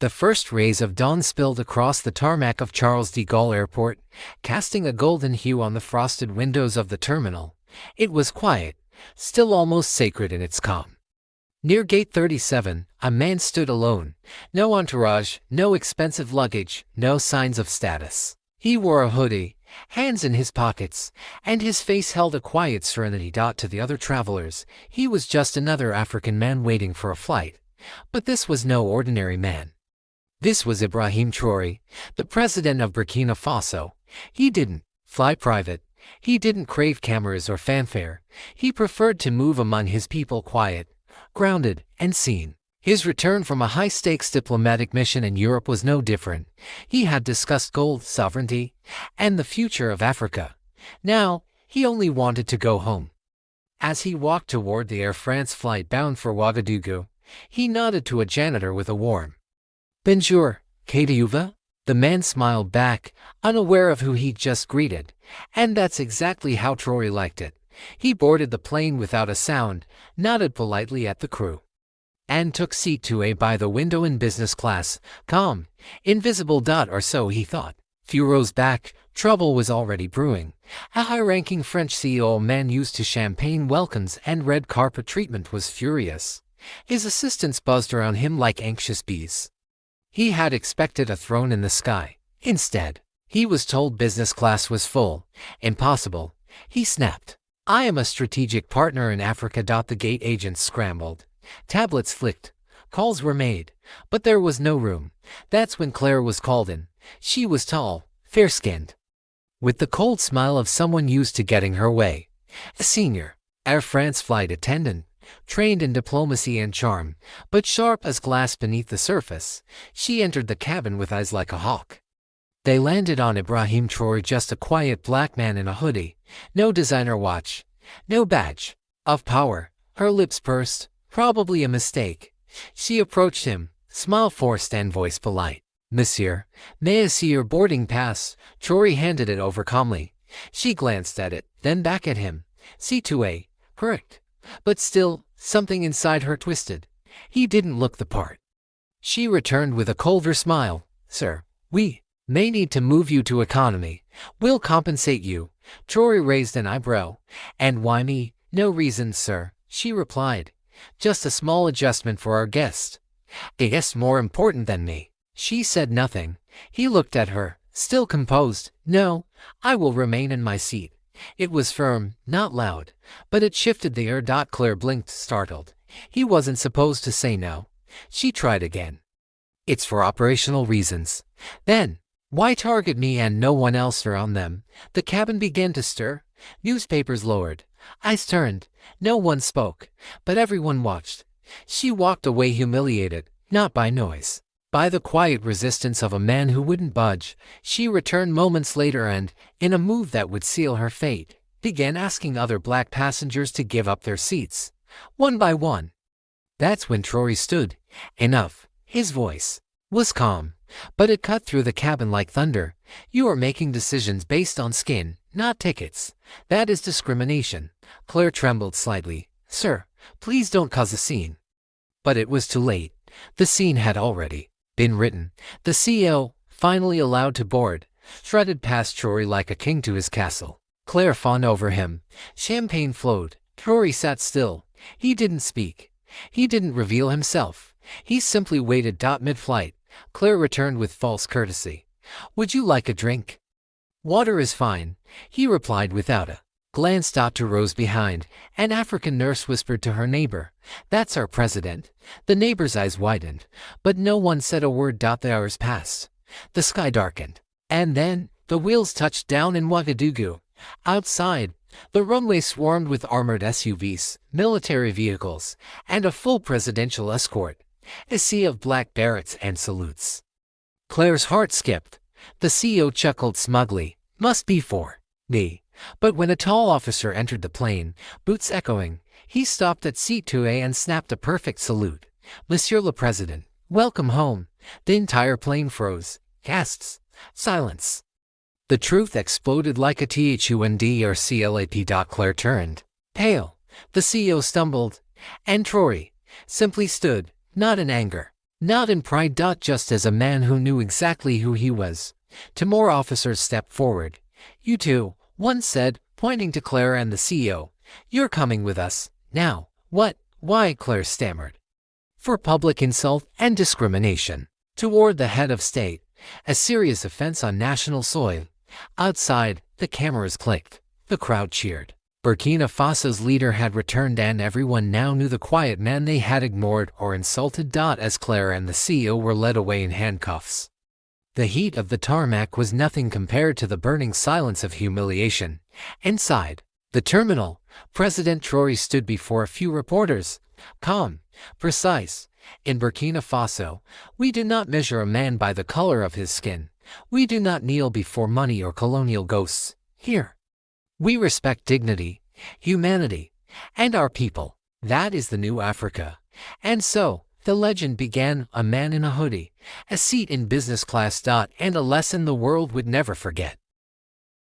The first rays of dawn spilled across the tarmac of Charles de Gaulle Airport, casting a golden hue on the frosted windows of the terminal. It was quiet, still almost sacred in its calm. Near Gate 37, a man stood alone. No entourage, no expensive luggage, no signs of status. He wore a hoodie, hands in his pockets, and his face held a quiet serenity. To the other travelers, he was just another African man waiting for a flight. But this was no ordinary man. This was Ibrahim Traoré, the president of Burkina Faso. He didn't fly private. He didn't crave cameras or fanfare. He preferred to move among his people quiet, grounded, and seen. His return from a high-stakes diplomatic mission in Europe was no different. He had discussed gold, sovereignty, and the future of Africa. Now, he only wanted to go home. As he walked toward the Air France flight bound for Ouagadougou, he nodded to a janitor with a warm "Bonjour, qu'est-ce?" The man smiled back, unaware of who he'd just greeted. And that's exactly how Traore liked it. He boarded the plane without a sound, nodded politely at the crew, and took seat 2A by the window in business class, calm, invisible. Or so he thought. Few rows back, trouble was already brewing. A high-ranking French CEO man used to champagne welcomes and red carpet treatment was furious. His assistants buzzed around him like anxious bees. He had expected a throne in the sky. Instead, he was told business class was full. Impossible. He snapped. "I am a strategic partner in Africa." The gate agents scrambled. Tablets flicked. Calls were made. But there was no room. That's when Claire was called in. She was tall, fair-skinned, with the cold smile of someone used to getting her way. A senior Air France flight attendant, trained in diplomacy and charm, but sharp as glass beneath the surface. She entered the cabin with eyes like a hawk. They landed on Ibrahim Traoré, just a quiet black man in a hoodie. No designer watch, no badge of power. Her lips pursed, probably a mistake. She approached him, smile forced and voice polite. "Monsieur, may I see your boarding pass?" Traoré handed it over calmly. She glanced at it, then back at him. C2A, correct. But still, something inside her twisted. He didn't look the part. She returned with a colder smile. "Sir, we may need to move you to economy. We'll compensate you." Traoré raised an eyebrow. "And why me?" "No reason, sir," she replied. "Just a small adjustment for our guest." "A guest more important than me." She said nothing. He looked at her, still composed. "No, I will remain in my seat." It was firm, not loud, but it shifted the air. Claire blinked, startled. He wasn't supposed to say no. She tried again. "It's for operational reasons." "Then, why target me and no one else around them?" The cabin began to stir. Newspapers lowered. Eyes turned. No one spoke, but everyone watched. She walked away humiliated, not by noise, by the quiet resistance of a man who wouldn't budge. She returned moments later and, in a move that would seal her fate, began asking other black passengers to give up their seats, one by one. That's when Traoré stood. "Enough." His voice was calm, but it cut through the cabin like thunder. "You are making decisions based on skin, not tickets. That is discrimination." Claire trembled slightly. "Sir, please don't cause a scene." But it was too late. The scene had already been written. The CEO, finally allowed to board, strutted past Traoré like a king to his castle. Claire fawned over him. Champagne flowed. Traoré sat still. He didn't speak. He didn't reveal himself. He simply waited. Mid-flight, Claire returned with false courtesy. "Would you like a drink?" "Water is fine," he replied without a glance. To rows behind, an African nurse whispered to her neighbor, "That's our president." The neighbor's eyes widened, but no one said a word. The hours passed. The sky darkened. And then, the wheels touched down in Ouagadougou. Outside, the runway swarmed with armored SUVs, military vehicles, and a full presidential escort. A sea of black berets and salutes. Claire's heart skipped. The CEO chuckled smugly. "Must be for me." But when a tall officer entered the plane, boots echoing, he stopped at seat 2A and snapped a perfect salute. "Monsieur le President, welcome home." The entire plane froze. Gasps. Silence. The truth exploded like a THUNDRCLAP. Claire turned pale. The CEO stumbled, and Traoré simply stood, not in anger, Not in pride. Just as a man who knew exactly who he was. Two more officers stepped forward. "You two," one said, pointing to Claire and the CEO. "You're coming with us. Now." "What? Why?" Claire stammered. "For public insult and discrimination toward the head of state. A serious offense on national soil." Outside, the cameras clicked. The crowd cheered. Burkina Faso's leader had returned, and everyone now knew the quiet man they had ignored or insulted. As Claire and the CEO were led away in handcuffs, the heat of the tarmac was nothing compared to the burning silence of humiliation. Inside the terminal, President Traore stood before a few reporters, calm, precise. "In Burkina Faso, we do not measure a man by the color of his skin. We do not kneel before money or colonial ghosts. Here, we respect dignity, humanity, and our people. That is the new Africa." And so, the legend began: a man in a hoodie, a seat in business class, and a lesson the world would never forget.